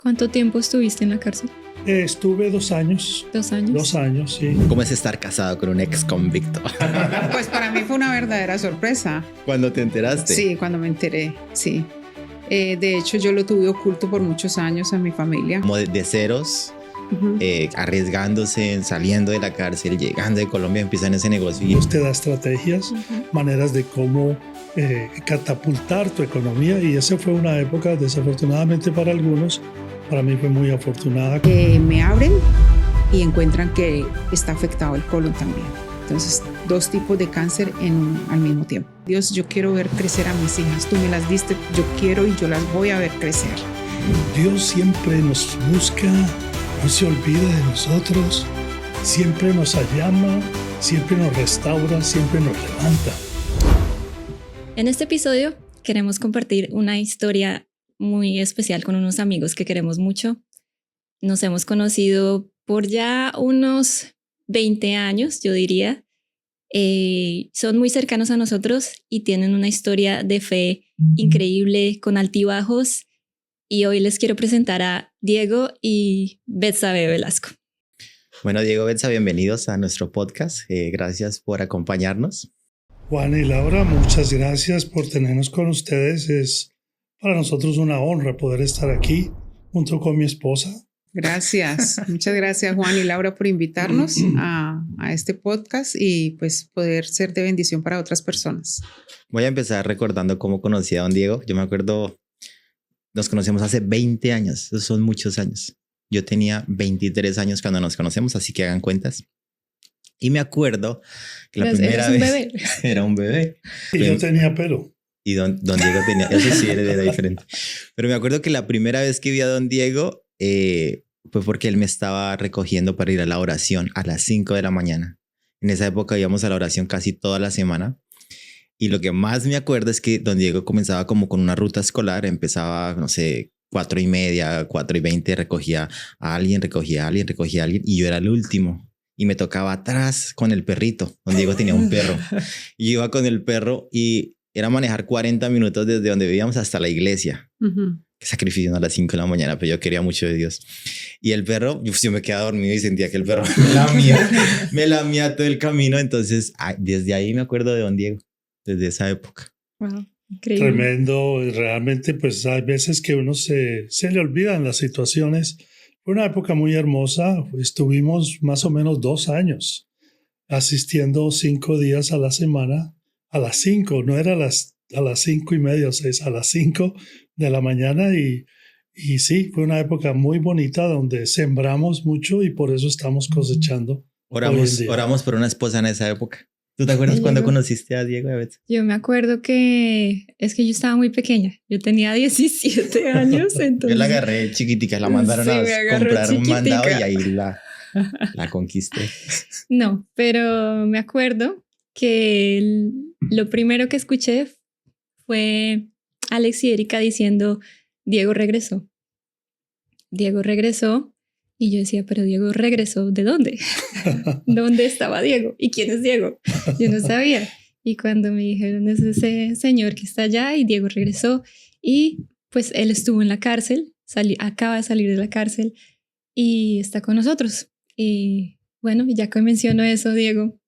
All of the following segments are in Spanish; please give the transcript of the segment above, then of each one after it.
¿Cuánto tiempo estuviste en la cárcel? Estuve 2 años. 2 años. 2 años, sí. ¿Cómo es estar casado con un ex convicto? Pues para mí fue una verdadera sorpresa. ¿Cuándo te enteraste? Sí, cuando me enteré, sí. De hecho, yo lo tuve oculto por muchos años a mi familia. Como de ceros, arriesgándose, saliendo de la cárcel, llegando de Colombia, empiezan ese negocio. Dios te da estrategias, maneras de cómo catapultar tu economía, y esa fue una época, desafortunadamente para algunos, para mí fue muy afortunada. Me abren y encuentran que está afectado el colon también. Entonces, 2 tipos de cáncer al mismo tiempo. Dios, yo quiero ver crecer a mis hijas. Tú me las diste, yo quiero y yo las voy a ver crecer. Dios siempre nos busca, no se olvida de nosotros, siempre nos llama, siempre nos restaura, siempre nos levanta. En este episodio queremos compartir una historia muy especial con unos amigos que queremos mucho. Nos hemos conocido por ya unos 20 años, yo diría. Son muy cercanos a nosotros y tienen una historia de fe increíble, con altibajos. Y hoy les quiero presentar a Diego y Betsabe Velasco. Bueno, Diego, Betsa, bienvenidos a nuestro podcast. Gracias por acompañarnos. Juan y Laura, muchas gracias por tenernos con ustedes. Es para nosotros una honra poder estar aquí junto con mi esposa. Gracias. Muchas gracias, Juan y Laura, por invitarnos a este podcast y pues poder ser de bendición para otras personas. Voy a empezar recordando cómo conocí a don Diego. Yo me acuerdo, nos conocemos hace 20 años. Esos son muchos años. Yo tenía 23 años cuando nos conocemos, así que hagan cuentas. Y me acuerdo que la primera vez... Bebé. Era un bebé. Y yo tenía pelo. Y don Diego tenía... Eso sí era diferente. Pero me acuerdo que la primera vez que vi a don Diego fue porque él me estaba recogiendo para ir a la oración a las 5 de la mañana. En esa época íbamos a la oración casi toda la semana. Y lo que más me acuerdo es que don Diego comenzaba como con una ruta escolar. Empezaba, no sé, 4:30, 4:20, recogía a alguien. Y yo era el último. Y me tocaba atrás con el perrito. Don Diego tenía un perro. Y iba con el perro y era manejar 40 minutos desde donde vivíamos hasta la iglesia. Que sacrificio a las 5 de la mañana, pero yo quería mucho de Dios. Y el perro, yo me quedaba dormido y sentía que el perro me lamía todo el camino. Entonces, desde ahí me acuerdo de don Diego, desde esa época. Wow, increíble. Tremendo. Realmente, pues hay veces que uno se le olvidan las situaciones. Fue una época muy hermosa. Estuvimos más o menos 2 años asistiendo 5 días a la semana. A las 5, no era a las 5:30 o 6, a las 5 de la mañana. Y sí, fue una época muy bonita donde sembramos mucho y por eso estamos cosechando. Oramos por una esposa en esa época. ¿Tú te acuerdas cuando conociste a Diego y a Betsa? Yo me acuerdo que es que yo estaba muy pequeña. Yo tenía 17 años. Entonces... Yo la agarré chiquitica, la mandaron a comprar chiquitica. Un mandado y ahí la conquisté. No, pero me acuerdo que lo primero que escuché fue Alex y Erika diciendo: Diego regresó. Diego regresó. Y yo decía, pero Diego regresó, ¿de dónde? ¿Dónde estaba Diego? ¿Y quién es Diego? Yo no sabía. Y cuando me dijeron, es ese señor que está allá, y Diego regresó, y pues él estuvo en la cárcel, acaba de salir de la cárcel y está con nosotros. Y bueno, ya que menciono eso, Diego,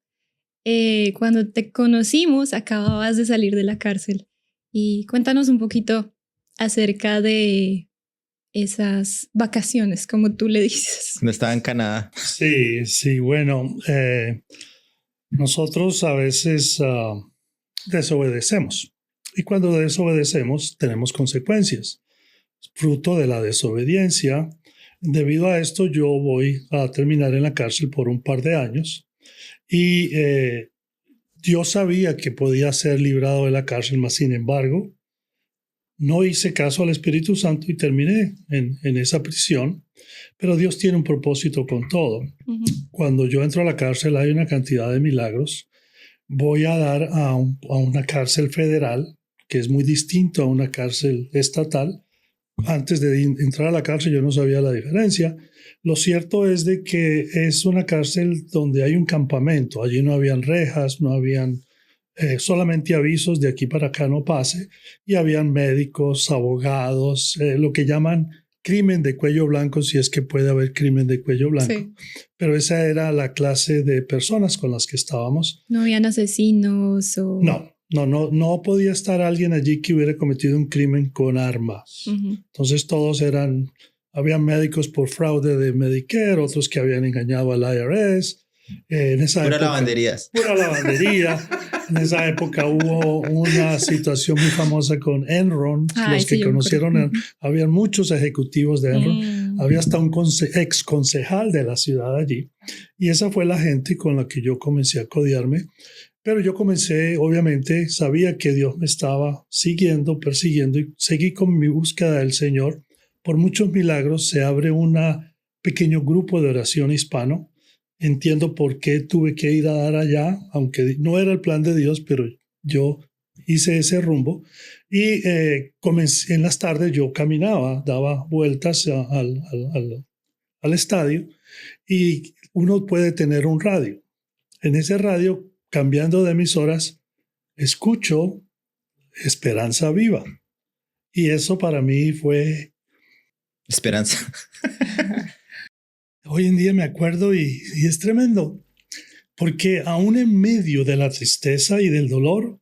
cuando te conocimos, acababas de salir de la cárcel. Y cuéntanos un poquito acerca de esas vacaciones, como tú le dices. No estaba en Canadá. Sí, bueno, nosotros a veces desobedecemos. Y cuando desobedecemos, tenemos consecuencias. Fruto de la desobediencia. Debido a esto, yo voy a terminar en la cárcel por un par de años. Y yo sabía que podía ser librado de la cárcel, mas sin embargo, no hice caso al Espíritu Santo y terminé en esa prisión. Pero Dios tiene un propósito con todo. Cuando yo entro a la cárcel hay una cantidad de milagros. Voy a dar a una cárcel federal, que es muy distinto a una cárcel estatal. Antes de entrar a la cárcel yo no sabía la diferencia. Lo cierto es de que es una cárcel donde hay un campamento. Allí no habían rejas, no habían solamente avisos de aquí para acá no pase, y habían médicos, abogados, lo que llaman crimen de cuello blanco, si es que puede haber crimen de cuello blanco. Sí. Pero esa era la clase de personas con las que estábamos. No habían asesinos o... No podía estar alguien allí que hubiera cometido un crimen con armas. Ujú. Entonces todos había médicos por fraude de Medicare, otros que habían engañado al IRS. En esa Pura época, lavanderías. Pura lavandería. En esa época hubo una situación muy famosa con Enron. Ay, Los que sí, yo me conocieron, acuerdo. había muchos ejecutivos de Enron. Había hasta un ex concejal de la ciudad allí. Y esa fue la gente con la que yo comencé a codearme. Pero yo comencé, obviamente, sabía que Dios me estaba siguiendo, persiguiendo, y seguí con mi búsqueda del Señor. Por muchos milagros se abre un pequeño grupo de oración hispano. Entiendo por qué tuve que ir a dar allá, aunque no era el plan de Dios, pero yo hice ese rumbo. Y comencé en las tardes, yo caminaba, daba vueltas al estadio, y uno puede tener un radio. En ese radio, cambiando de emisoras, escucho Esperanza Viva. Y eso para mí fue... Esperanza. Hoy en día me acuerdo y es tremendo, porque aún en medio de la tristeza y del dolor,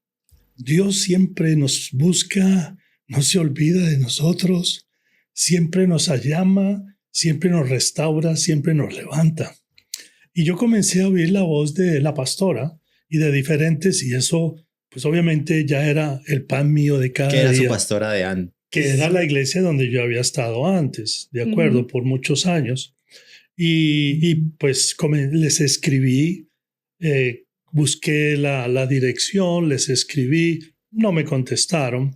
Dios siempre nos busca, no se olvida de nosotros, siempre nos llama, siempre nos restaura, siempre nos levanta. Y yo comencé a oír la voz de la pastora y de diferentes, y eso pues obviamente ya era el pan mío de cada día. Que era su pastora de antes. Que era la iglesia donde yo había estado antes, de acuerdo, por muchos años. Y pues les escribí, busqué la dirección, les escribí, no me contestaron.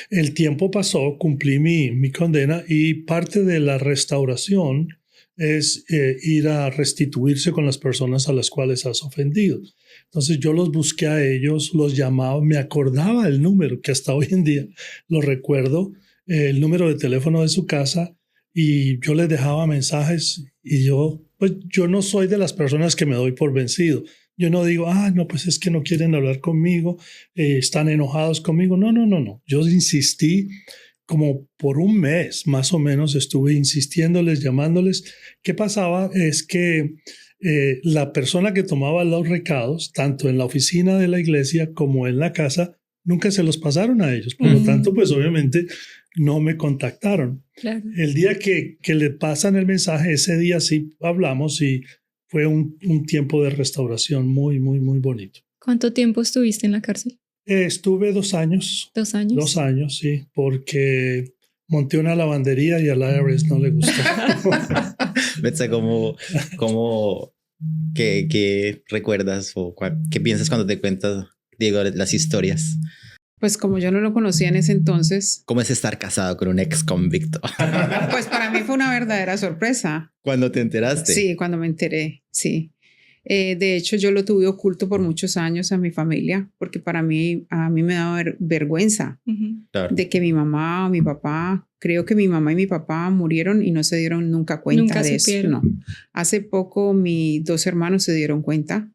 El tiempo pasó, cumplí mi condena, y parte de la restauración es ir a restituirse con las personas a las cuales has ofendido. Entonces yo los busqué a ellos, los llamaba, me acordaba el número, que hasta hoy en día lo recuerdo, el número de teléfono de su casa, y yo les dejaba mensajes, y yo no soy de las personas que me doy por vencido. Yo no digo, no, pues es que no quieren hablar conmigo, están enojados conmigo. No. Yo insistí como por un mes, más o menos, estuve insistiéndoles, llamándoles. ¿Qué pasaba? Es que la persona que tomaba los recados, tanto en la oficina de la iglesia como en la casa, nunca se los pasaron a ellos. Por lo tanto, pues obviamente no me contactaron. Claro. El día que le pasan el mensaje, ese día sí hablamos, y fue un tiempo de restauración muy, muy, muy bonito. ¿Cuánto tiempo estuviste en la cárcel? Estuve 2 años. 2 años. 2 años, sí, porque monté una lavandería y al IRS no le gustó. Betsa, ¿qué recuerdas o qué piensas cuando te cuentas, Diego, las historias? Pues como yo no lo conocía en ese entonces. ¿Cómo es estar casado con un ex convicto? Pues para mí fue una verdadera sorpresa. ¿Cuándo te enteraste? Sí, cuando me enteré, sí. De hecho, yo lo tuve oculto por muchos años a mi familia, porque a mí me daba vergüenza Claro. de que mi mamá o mi papá, creo que mi mamá y mi papá murieron y no se dieron nunca cuenta Nunca de supieron. eso. No. Hace poco mis 2 hermanos se dieron cuenta,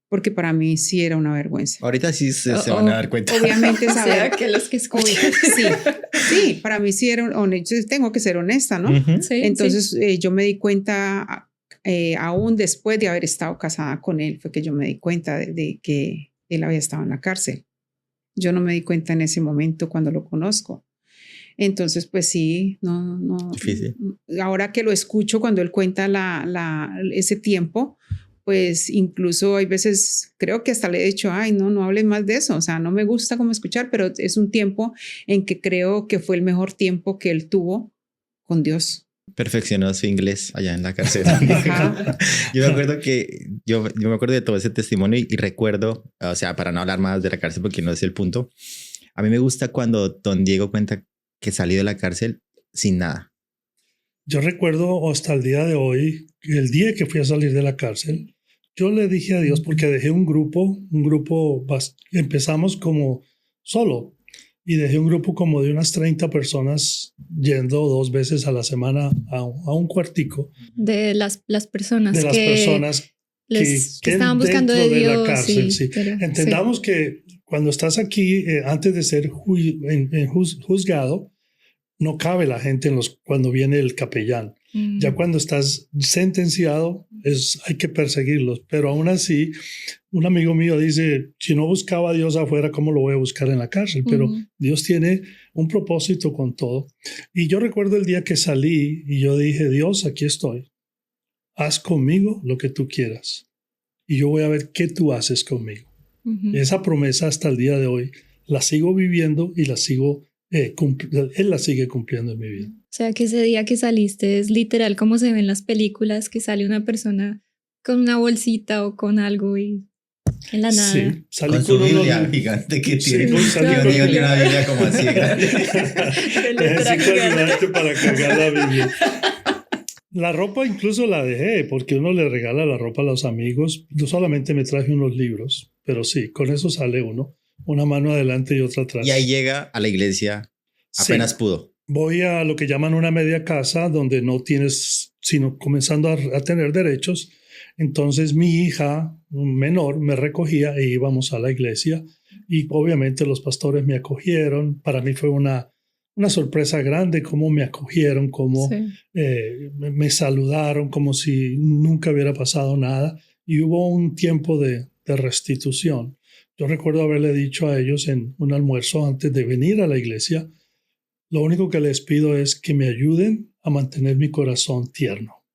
porque para mí sí era una vergüenza. Ahorita sí se van a dar cuenta. Obviamente O sea, saber que los que escuchan. sí, para mí sí era tengo que ser honesta, ¿no? Ujú. Sí, Entonces yo me di cuenta, aún después de haber estado casada con él, fue que yo me di cuenta de que él había estado en la cárcel. Yo no me di cuenta en ese momento cuando lo conozco. Entonces, pues sí, no. Difícil. Ahora que lo escucho cuando él cuenta ese tiempo, pues incluso hay veces, creo que hasta le he dicho, no hables más de eso, o sea, no me gusta como escuchar, pero es un tiempo en que creo que fue el mejor tiempo que él tuvo con Dios. Perfeccionó su inglés allá en la cárcel. Ajá. Yo me acuerdo que yo me acuerdo de todo ese testimonio y recuerdo, o sea, para no hablar más de la cárcel porque no es el punto, a mí me gusta cuando don Diego cuenta que salió de la cárcel sin nada. Yo recuerdo hasta el día de hoy, el día que fui a salir de la cárcel, yo le dije a Dios, porque dejé un grupo, empezamos como solo, y dejé un grupo como de unas 30 personas yendo 2 veces a la semana a un cuartico. De las personas de las que personas que estaban buscando de dentro Dios. la cárcel, sí, sí. pero, Entendamos que cuando estás aquí, antes de ser juzgado, no cabe la gente cuando viene el capellán. Ya cuando estás sentenciado, hay que perseguirlos. Pero aún así, un amigo mío dice, si no buscaba a Dios afuera, ¿cómo lo voy a buscar en la cárcel? Pero Dios tiene un propósito con todo. Y yo recuerdo el día que salí y yo dije, Dios, aquí estoy. Haz conmigo lo que tú quieras. Y yo voy a ver qué tú haces conmigo. Esa promesa hasta el día de hoy la sigo viviendo y la sigo Él la sigue cumpliendo en mi vida. O sea, que ese día que saliste es literal como se ve en las películas, que sale una persona con una bolsita o con algo y en la nada. Sí, salí con su Biblia gigante que tiene. Sí, Yo digo que una Biblia como así grande. Necesito ayudarte para cargar la Biblia. La ropa incluso la dejé, porque uno le regala la ropa a los amigos. Yo solamente me traje unos libros, pero sí, con eso sale uno. Una mano adelante y otra atrás. Y ahí llega a la iglesia apenas pudo. Voy a lo que llaman una media casa, donde no tienes, sino comenzando a tener derechos. Entonces mi hija menor me recogía e íbamos a la iglesia. Y obviamente los pastores me acogieron. Para mí fue una sorpresa grande cómo me acogieron, cómo me saludaron, como si nunca hubiera pasado nada. Y hubo un tiempo de restitución. Yo recuerdo haberle dicho a ellos en un almuerzo antes de venir a la iglesia, lo único que les pido es que me ayuden a mantener mi corazón tierno.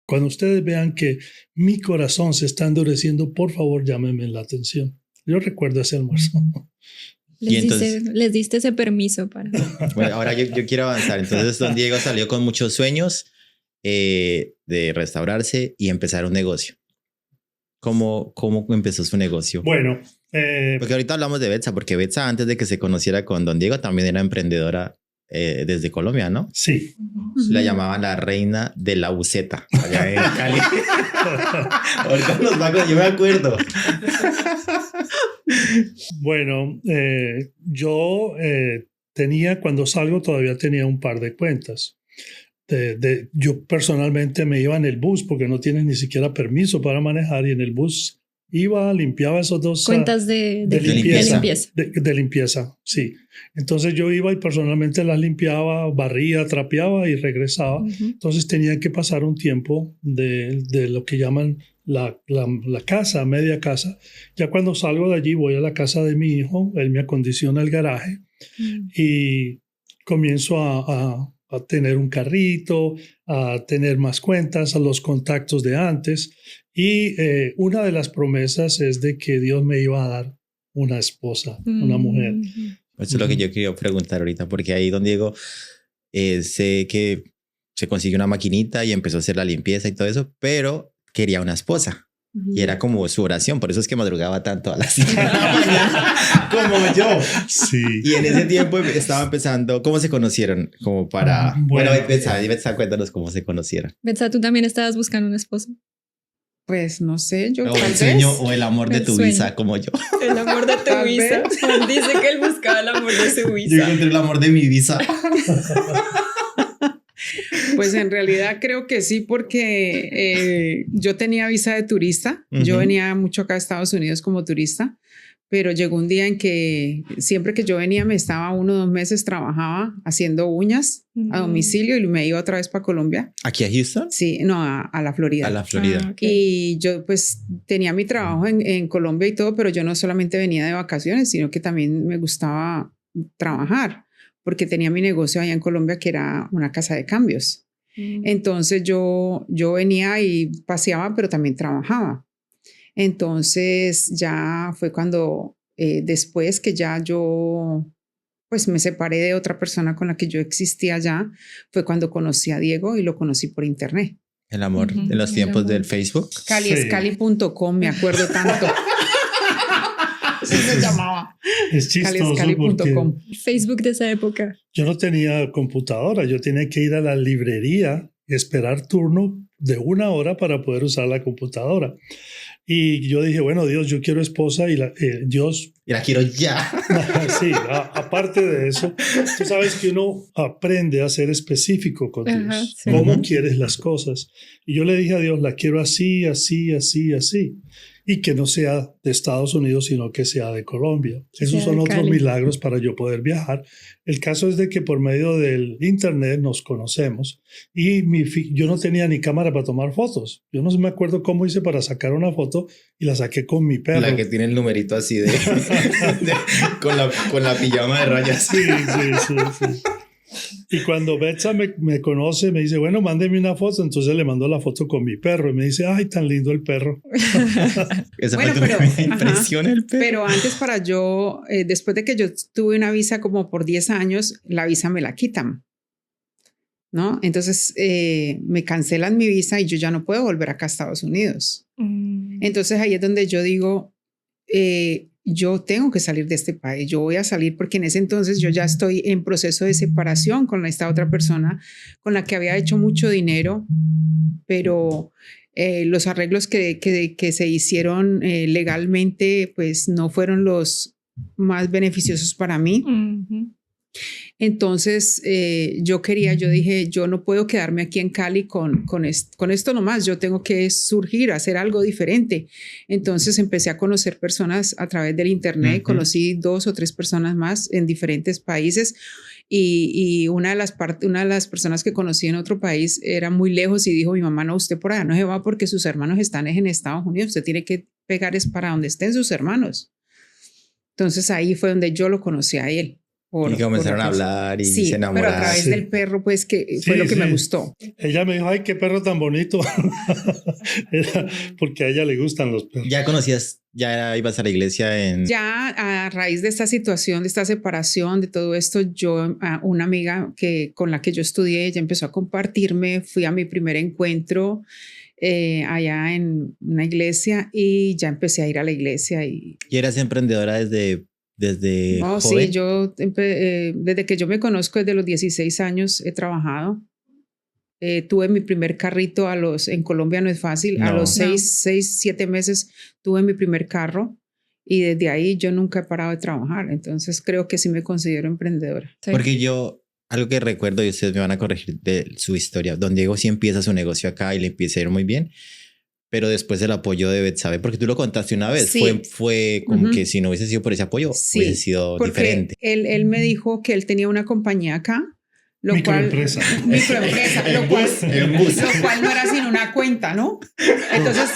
Cuando ustedes vean que mi corazón se está endureciendo, por favor llámenme la atención. Yo recuerdo ese almuerzo. Les diste ese permiso para... Bueno, ahora yo quiero avanzar. Entonces don Diego salió con muchos sueños de restaurarse y empezar un negocio. ¿Cómo empezó su negocio? Bueno, porque ahorita hablamos de Betsa, porque Betsa antes de que se conociera con don Diego también era emprendedora desde Colombia, ¿no? Sí. La llamaban la reina de la buceta allá en Cali. Ahorita nos va yo me acuerdo. Bueno, yo cuando salgo todavía tenía un par de cuentas. Yo personalmente me iba en el bus porque no tienes ni siquiera permiso para manejar y en el bus limpiaba esos dos cuentas de limpieza. De limpieza, sí. Entonces yo iba y personalmente las limpiaba, barría, trapeaba y regresaba. Entonces tenía que pasar un tiempo de lo que llaman la casa, media casa. Ya cuando salgo de allí voy a la casa de mi hijo, él me acondiciona el garaje y comienzo a tener un carrito, a tener más cuentas, a los contactos de antes. Y una de las promesas es de que Dios me iba a dar una esposa, una mujer. Eso es lo que yo quería preguntar ahorita, porque ahí don Diego sé que se consiguió una maquinita y empezó a hacer la limpieza y todo eso, pero quería una esposa. Y era como su oración, por eso es que madrugaba tanto a las 5 de la mañana como yo. Sí. Y en ese tiempo estaba empezando, ¿cómo se conocieron? Como para... Bueno, Betsa, cuéntanos cómo se conocieron. Betsa, ¿tú también estabas buscando un esposo? Pues no sé, yo o el sueño o el amor de tu visa, como yo. El amor de tu visa. Juan dice que él buscaba el amor de su visa. Yo encontré el amor de mi visa. Pues en realidad creo que sí, porque yo tenía visa de turista. Yo venía mucho acá a Estados Unidos como turista, pero llegó un día en que siempre que yo venía me estaba 1 o 2 meses, trabajaba haciendo uñas a domicilio y me iba otra vez para Colombia. ¿Aquí a Houston? Sí, no, a la Florida. A la Florida. Okay. Y yo pues tenía mi trabajo en Colombia y todo, pero yo no solamente venía de vacaciones, sino que también me gustaba trabajar, porque tenía mi negocio allá en Colombia que era una casa de cambios. Entonces yo venía y paseaba, pero también trabajaba. Entonces ya fue cuando después que ya yo pues me separé de otra persona con la que yo existía allá, fue cuando conocí a Diego y lo conocí por internet. El amor de los tiempos del Facebook. Caliescali.com, me acuerdo tanto. Así se llamaba. Es chistoso porque Facebook de esa época. yo no tenía computadora, yo tenía que ir a la librería, esperar turno de 1 hora para poder usar la computadora. Y yo dije, bueno, Dios, yo quiero esposa y Dios... Y la quiero ya. Sí, aparte de eso, tú sabes que uno aprende a ser específico con Dios. ¿Cómo quieres las cosas? Y yo le dije a Dios, la quiero así, así, así, así. y que no sea de Estados Unidos, sino que sea de Colombia. Esos sea son de otros Cali. milagros para yo poder viajar. El caso es de que por medio del internet nos conocemos y yo no tenía ni cámara para tomar fotos. Yo no me acuerdo cómo hice para sacar una foto y la saqué con mi perro. La que tiene el numerito así con la pijama de rayas. Sí, sí, sí, sí. Y cuando Betsa me conoce, me dice, bueno, mándeme una foto. Entonces le mando la foto con mi perro y me dice, ay, tan lindo el perro. Esa Bueno, fue tu pero- primera impresión, el perro. Pero antes para yo, después de que yo tuve una visa como por 10 años, la visa me la quitan, ¿no? Entonces me cancelan mi visa y yo ya no puedo volver acá a Estados Unidos. Entonces ahí es donde yo digo, yo tengo que salir de este país, yo voy a salir porque en ese entonces yo ya estoy en proceso de separación con esta otra persona con la que había hecho mucho dinero, pero los arreglos que se hicieron legalmente pues no fueron los más beneficiosos para mí. Ujú. Entonces yo dije, yo no puedo quedarme aquí en Cali con esto nomás, yo tengo que surgir, hacer algo diferente. Entonces empecé a conocer personas a través del internet, conocí 2 o 3 personas más en diferentes países y una de las personas que conocí en otro país era muy lejos y dijo, mi mamá, no, usted por allá no se va porque sus hermanos están en Estados Unidos, usted tiene que pegar es para donde estén sus hermanos. Entonces ahí fue donde yo lo conocí a él. Y comenzaron a hablar y sí, se enamoraron. pero a través Sí. del perro, pues que fue Sí, lo que me sí. gustó. Ella me dijo, ay, qué perro tan bonito. Porque a ella le gustan los perros. Ya conocías, ya ibas a la iglesia en... Ya a raíz de esta situación, de esta separación, de todo esto, una amiga con la que yo estudié, ella empezó a compartirme, fui a mi primer encuentro allá en una iglesia y ya empecé a ir a la iglesia y ¿Y eras emprendedora desde no, joven? sí, yo desde que yo me conozco, desde los 16 años he trabajado. Tuve mi primer carrito en Colombia no es fácil, a No. los 7 meses tuve mi primer carro y desde ahí yo nunca he parado de trabajar. Entonces creo que sí me considero emprendedora. Sí. Porque yo, algo que recuerdo, y ustedes me van a corregir de su historia, don Diego sí empieza su negocio acá y le empieza a ir muy bien, pero después del apoyo de Betsabe, porque tú lo contaste una vez, Sí. fue como Ujú. que si no hubiese sido por ese apoyo, Sí, hubiese sido porque diferente. él me dijo que él tenía una compañía acá, lo cual Microempresa. microempresa, El lo cual bus. lo cual no era sino una cuenta, ¿no? Entonces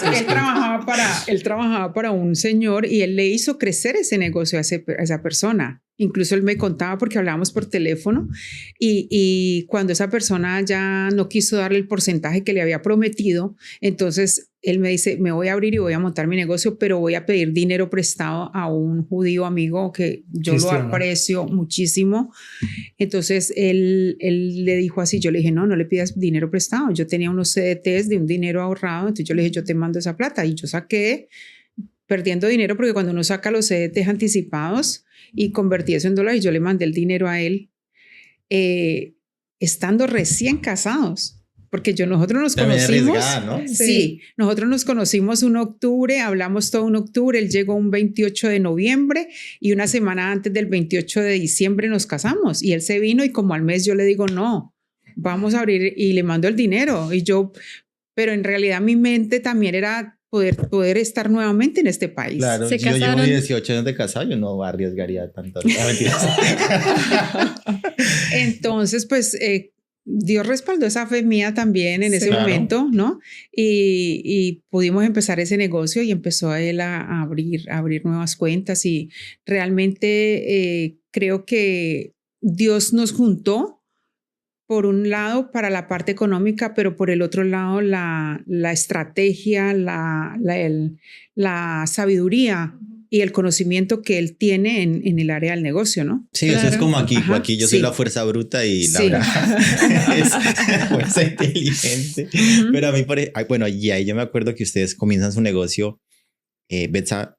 él trabajaba para un señor y él le hizo crecer ese negocio a esa persona. Incluso él me contaba porque hablábamos por teléfono y cuando esa persona ya no quiso darle el porcentaje que le había prometido, entonces él me dice, me voy a abrir y voy a montar mi negocio, pero voy a pedir dinero prestado a un judío amigo que yo Cristiano. lo aprecio muchísimo. Entonces él le dijo así, yo le dije, no le pidas dinero prestado. Yo tenía unos CDTs de un dinero ahorrado, entonces yo le dije, yo te mando esa plata. Y yo saqué perdiendo dinero porque cuando uno saca los CDTs anticipados y convertí eso en dólares, yo le mandé el dinero a él estando recién casados. Porque nosotros nos También conocimos. arriesgada, ¿no? Sí, nosotros nos conocimos un octubre, hablamos todo un octubre, él llegó un 28 de noviembre y una semana antes del 28 de diciembre nos casamos y él se vino y como al mes yo le digo, no, vamos a abrir y le mando el dinero pero en realidad mi mente también era poder estar nuevamente en este país. Claro, Se yo llevo casaron. 18 años de casado, yo no arriesgaría tanto. Ah, mentiras. Entonces, pues Dios respaldó esa fe mía también en Sí. ese Claro. momento, ¿no? Y pudimos empezar ese negocio y empezó él a abrir nuevas cuentas y realmente creo que Dios nos juntó por un lado para la parte económica, pero por el otro lado la estrategia, la sabiduría y el conocimiento que él tiene en el área del negocio, ¿no? Sí, eso es Claro. como aquí. Ajá, Aquí yo soy sí. la fuerza bruta y Sí. Laura es fuerza inteligente. Ujú. Pero a mí, bueno, y ahí yo me acuerdo que ustedes comienzan su negocio. Betsa,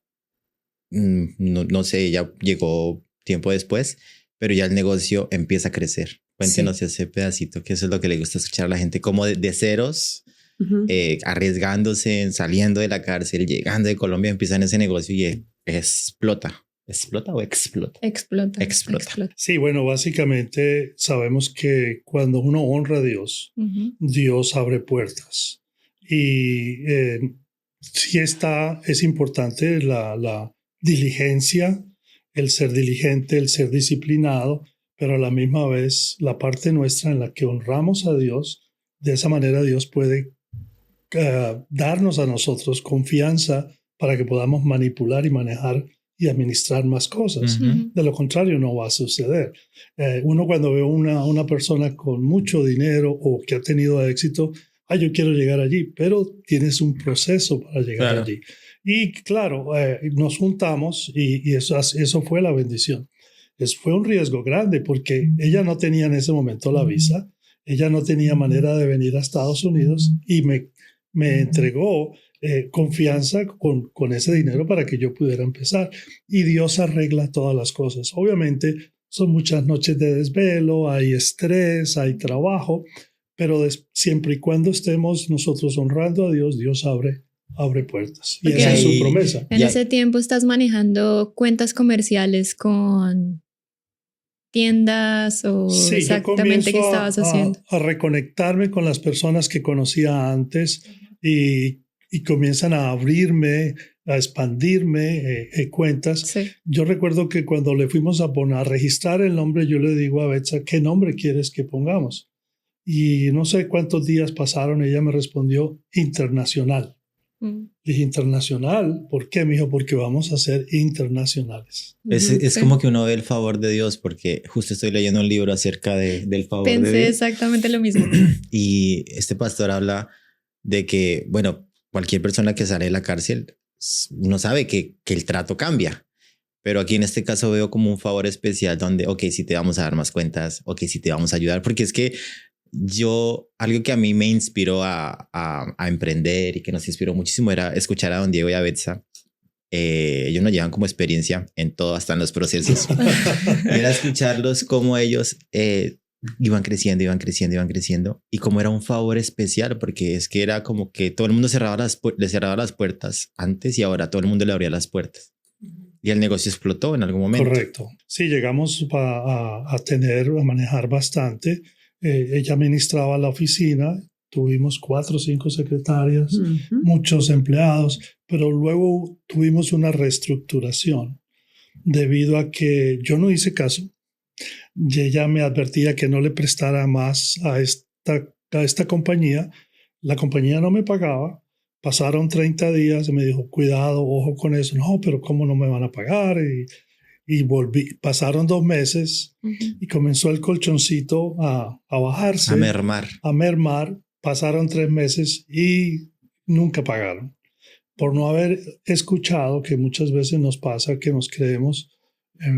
no sé, ya llegó tiempo después, pero ya el negocio empieza a crecer. Cuéntenos ese pedacito, que eso es lo que le gusta escuchar a la gente, como de ceros, Ujú. arriesgándose, saliendo de la cárcel, llegando de Colombia, empiezan ese negocio y explota. ¿Explota o explota? Explota. Sí, bueno, básicamente sabemos que cuando uno honra a Dios, Ujú. Dios abre puertas. Y sí es importante la diligencia, el ser diligente, el ser disciplinado, pero a la misma vez la parte nuestra en la que honramos a Dios. De esa manera Dios puede darnos a nosotros confianza para que podamos manipular y manejar y administrar más cosas. De lo contrario, no va a suceder. Uno cuando ve una persona con mucho dinero o que ha tenido éxito, yo quiero llegar allí, pero tienes un proceso para llegar allí. Y claro, nos juntamos y eso fue la bendición. Fue un riesgo grande porque ella no tenía en ese momento la visa, ella no tenía manera de venir a Estados Unidos y me entregó confianza con ese dinero para que yo pudiera empezar. Y Dios arregla todas las cosas. Obviamente son muchas noches de desvelo, hay estrés, hay trabajo, pero siempre y cuando estemos nosotros honrando a Dios, Dios abre puertas. Y esa es su promesa. En ese tiempo estás manejando cuentas comerciales con tiendas o sí, exactamente qué estabas haciendo. A reconectarme con las personas que conocía antes y comienzan a abrirme, a expandirme cuentas. Sí. Yo recuerdo que cuando le fuimos a registrar el nombre, yo le digo a Betsa, ¿qué nombre quieres que pongamos? Y no sé cuántos días pasaron, ella me respondió internacional. Dije, internacional, ¿por qué, mijo? Porque vamos a ser internacionales. Es como que uno ve el favor de Dios, porque justo estoy leyendo un libro acerca del favor de Dios. Pensé exactamente lo mismo. Y este pastor habla de que, bueno, cualquier persona que sale de la cárcel, uno sabe que el trato cambia. Pero aquí en este caso veo como un favor especial donde, ok, sí te vamos a dar más cuentas, ok, sí te vamos a ayudar, porque es que algo que a mí me inspiró a emprender y que nos inspiró muchísimo era escuchar a don Diego y a Betsa. Ellos nos llevan como experiencia en todo, hasta en los procesos. Y era escucharlos cómo ellos iban creciendo y como era un favor especial, porque es que era como que todo el mundo le cerraba las puertas antes y ahora todo el mundo le abría las puertas. Y el negocio explotó en algún momento. Correcto. Sí, llegamos a manejar bastante. Ella administraba la oficina, tuvimos 4 o 5 secretarias, muchos empleados, pero luego tuvimos una reestructuración debido a que yo no hice caso. Y ella me advertía que no le prestara más a esta compañía. La compañía no me pagaba. Pasaron 30 días y me dijo, cuidado, ojo con eso. No, pero ¿cómo no me van a pagar? Y volví. Pasaron 2 meses y comenzó el colchoncito a bajarse. A mermar. Pasaron 3 meses y nunca pagaron. Por no haber escuchado, que muchas veces nos pasa que nos creemos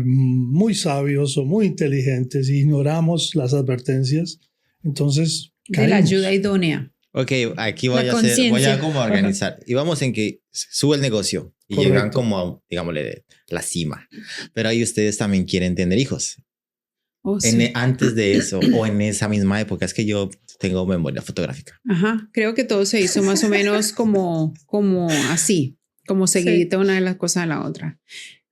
muy sabios o muy inteligentes y ignoramos las advertencias. Entonces, caímos. De la ayuda idónea. Ok, aquí voy a como organizar. Y vamos en que sube el negocio y correcto, llegan como a, digámosle, la cima. Pero ahí ustedes también quieren tener hijos. Oh, sí. Antes de eso o en esa misma época, es que yo tengo memoria fotográfica. Ajá, creo que todo se hizo más o menos como así, como seguidita una de las cosas a la otra.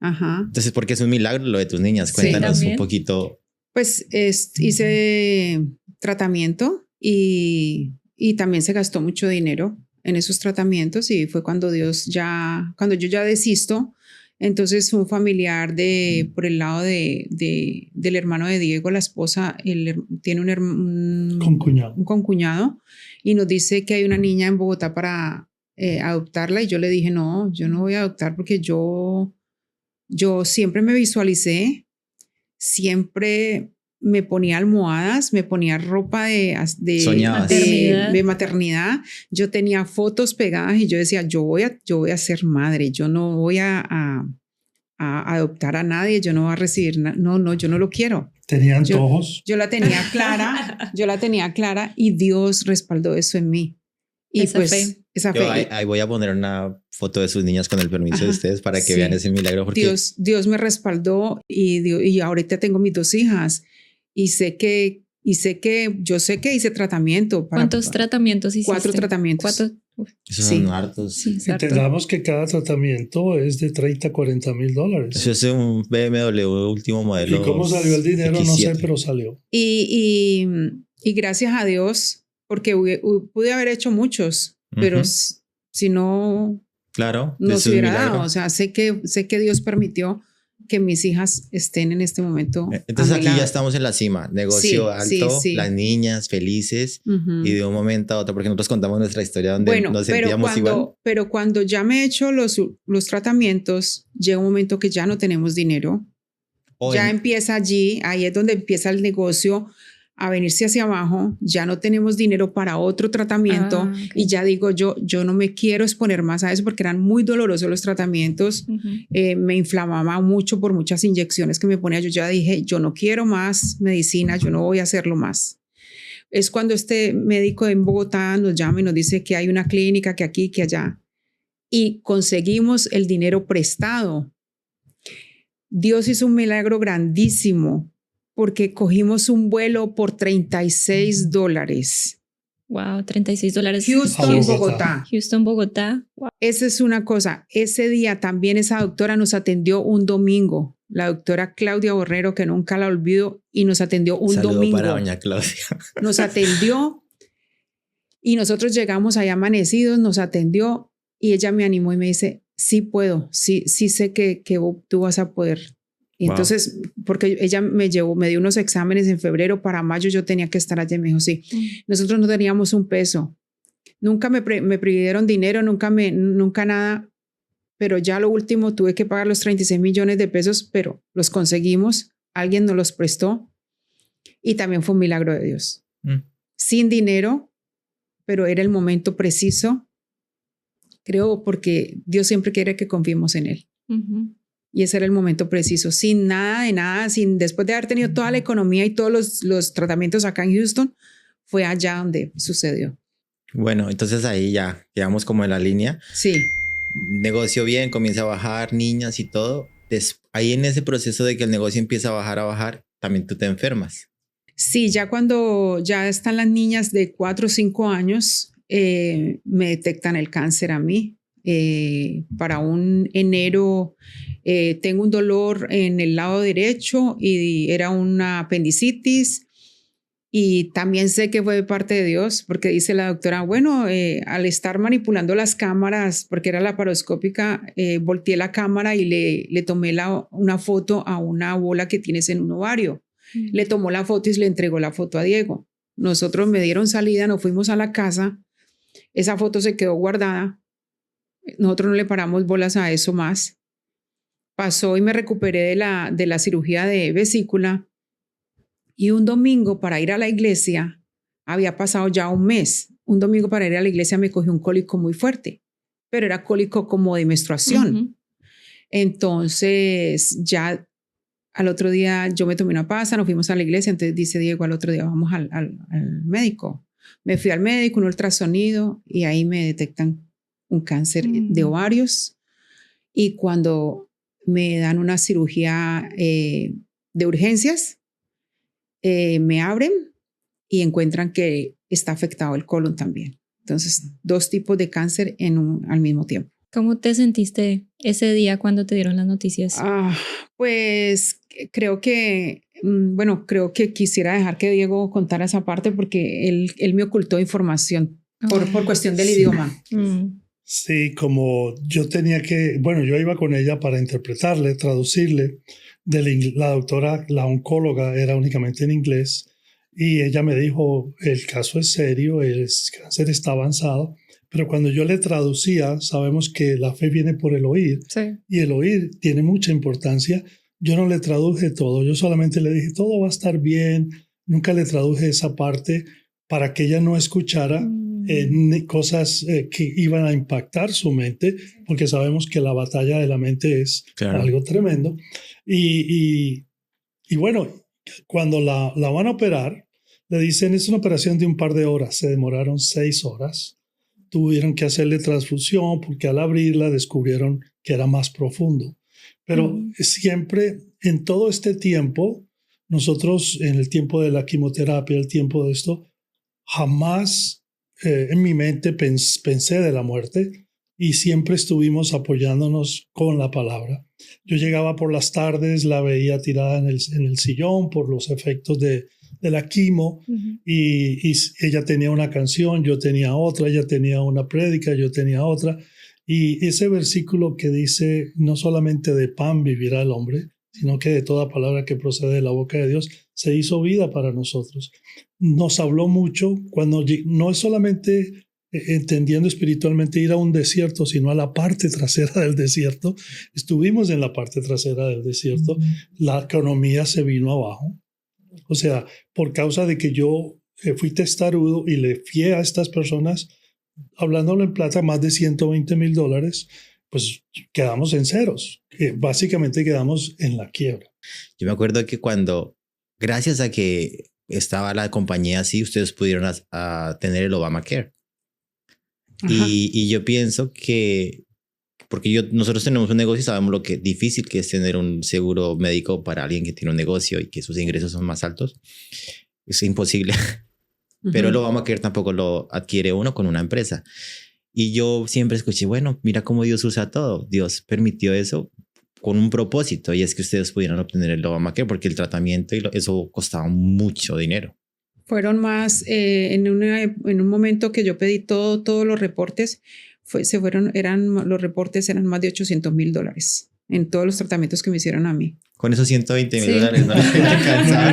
Ajá. Entonces, ¿por qué es un milagro lo de tus niñas? Cuéntanos un poquito. Pues hice tratamiento y también se gastó mucho dinero en esos tratamientos y fue cuando cuando yo ya desisto, entonces un familiar por el lado del hermano de Diego, la esposa, tiene un concuñado y nos dice que hay una niña en Bogotá para adoptarla y yo le dije, no, yo no voy a adoptar porque yo siempre me visualicé, siempre me ponía almohadas, me ponía ropa de maternidad. Yo tenía fotos pegadas y yo decía, yo voy a ser madre, yo no voy a adoptar a nadie, yo no voy a recibir no, yo no lo quiero. ¿Tenía antojos? Yo la tenía clara y Dios respaldó eso en mí. Y esa fe. Ahí voy a poner una foto de sus niñas con el permiso de ustedes para que vean ese milagro. Porque Dios me respaldó y ahorita tengo mis 2 hijas. Y sé que yo sé que hice tratamiento. ¿Cuántos tratamientos hiciste? 4 tratamientos. Esos son hartos. Sí, entendamos que cada tratamiento es de $30,000 a $40,000. Eso es un BMW último modelo. ¿Y cómo salió el dinero? X7. No sé, pero salió. Y gracias a Dios, porque pude haber hecho muchos, pero si no Claro, no eso se es un hubiera milagro. dado. O sea, sé que Dios permitió que mis hijas estén en este momento. Entonces a mi aquí ya lado. estamos en la cima, negocio Sí, alto, sí. las niñas felices Ujú. y de un momento a otro, porque nosotros contamos nuestra historia donde Bueno, nos sentíamos igual. pero cuando ya me he hecho los tratamientos, llega un momento que ya no tenemos dinero. O Ya en- empieza allí, ahí es donde empieza el negocio a venirse hacia abajo, ya no tenemos dinero para otro tratamiento Ok. y ya digo yo no me quiero exponer más a eso porque eran muy dolorosos los tratamientos, Ujú. me inflamaba mucho por muchas inyecciones que me ponía, yo ya dije yo no quiero más medicina, yo no voy a hacerlo más. Es cuando este médico en Bogotá nos llama y nos dice que hay una clínica, que aquí, que allá, y conseguimos el dinero prestado. Dios hizo un milagro grandísimo porque cogimos un vuelo por $36. Wow, $36. Houston, A Bogotá. Bogotá. Houston, Bogotá. Wow. Esa es una cosa. Ese día también esa doctora nos atendió un domingo. La doctora Claudia Borrero, que nunca la olvido, y nos atendió un Saludo domingo. para doña Claudia. Nos atendió y nosotros llegamos ahí amanecidos, nos atendió y ella me animó y me dice, sí puedo, sí sé que tú vas a poder. Y Wow. entonces, porque ella me dio unos exámenes en febrero, para mayo yo tenía que estar allá y me dijo, sí, nosotros no teníamos un peso, nunca me pidieron dinero, nunca nada, pero ya lo último tuve que pagar los 36 millones de pesos, pero los conseguimos, alguien nos los prestó y también fue un milagro de Dios. Sin dinero, pero era el momento preciso, creo, porque Dios siempre quiere que confiemos en Él. Ujú. Y ese era el momento preciso, sin nada de nada, después de haber tenido toda la economía y todos los tratamientos acá en Houston, fue allá donde sucedió. Bueno, entonces ahí ya quedamos como en la línea. Sí, Negocio bien, comienza a bajar, niñas y todo. Ahí en ese proceso de que el negocio empieza a bajar, también tú te enfermas. sí, ya cuando ya están las niñas de 4 o 5 años, me detectan el cáncer a mí. Para un enero tengo un dolor en el lado derecho y era una apendicitis. Y también sé que fue de parte de Dios, porque dice la doctora, bueno, al estar manipulando las cámaras, porque era laparoscópica, volteé la cámara y le tomé una foto a una bola que tienes en un ovario. Le tomó la foto y le entregó la foto a Diego. Nosotros me dieron salida, nos fuimos a la casa, esa foto se quedó guardada, nosotros no le paramos bolas a eso más. Pasó y me recuperé de la cirugía de vesícula. Y un domingo para ir a la iglesia, había pasado ya un mes, un domingo para ir a la iglesia me cogió un cólico muy fuerte, pero era cólico como de menstruación. Ujú. Entonces ya al otro día yo me tomé una pasta, nos fuimos a la iglesia, entonces dice Diego, al otro día vamos al médico. Me fui al médico, un ultrasonido y ahí me detectan un cáncer de ovarios y cuando me dan una cirugía de urgencias, me abren y encuentran que está afectado el colon también. Entonces, 2 tipos de cáncer al mismo tiempo. ¿Cómo te sentiste ese día cuando te dieron las noticias? Pues creo que, creo que quisiera dejar que Diego contara esa parte porque él me ocultó información por cuestión del idioma. Sí, como yo tenía que, yo iba con ella para interpretarle, traducirle. La doctora, la oncóloga, era únicamente en inglés y ella me dijo, el caso es serio, el cáncer está avanzado, pero cuando yo le traducía, sabemos que la fe viene por el oír, Sí. y el oír tiene mucha importancia. Yo no le traduje todo, yo solamente le dije, todo va a estar bien, nunca le traduje esa parte para que ella no escuchara cosas que iban a impactar su mente, porque sabemos que la batalla de la mente es algo tremendo. Y bueno, cuando la van a operar, le dicen, es una operación de un par de horas. Se demoraron 6 horas. Tuvieron que hacerle transfusión porque al abrirla descubrieron que era más profundo. Pero siempre, en todo este tiempo, nosotros, en el tiempo de la quimioterapia, el tiempo de esto, jamás en mi mente pensé de la muerte y siempre estuvimos apoyándonos con la palabra. Yo llegaba por las tardes, la veía tirada en el sillón por los efectos de la quimo y ella tenía una canción, yo tenía otra, ella tenía una prédica, yo tenía otra Y ese versículo que dice, no solamente de pan vivirá el hombre, sino que de toda palabra que procede de la boca de Dios, se hizo vida para nosotros. Nos habló mucho cuando no es solamente entendiendo espiritualmente ir a un desierto, sino a la parte trasera del desierto. Estuvimos en la parte trasera del desierto, la economía se vino abajo. O sea, por causa de que yo fui testarudo y le fié a estas personas, hablándolo en plata, más de $120,000, pues quedamos en ceros. Básicamente quedamos en la quiebra. Yo me acuerdo que cuando, gracias a que estaba la compañía así, ustedes pudieron a tener el Obamacare. Y yo pienso que, porque nosotros tenemos un negocio y sabemos lo que difícil que es tener un seguro médico para alguien que tiene un negocio y que sus ingresos son más altos. Es imposible. Pero el Obamacare tampoco lo adquiere uno con una empresa. Y yo siempre escuché, bueno, mira cómo Dios usa todo. Dios permitió eso con un propósito, y es que ustedes pudieran obtener el Obamacare porque el tratamiento y eso costaba mucho dinero. Fueron más, en un momento que yo pedí todos los reportes, los reportes eran más de $800,000 en todos los tratamientos que me hicieron a mí. Con esos $120,000 no les alcanzaba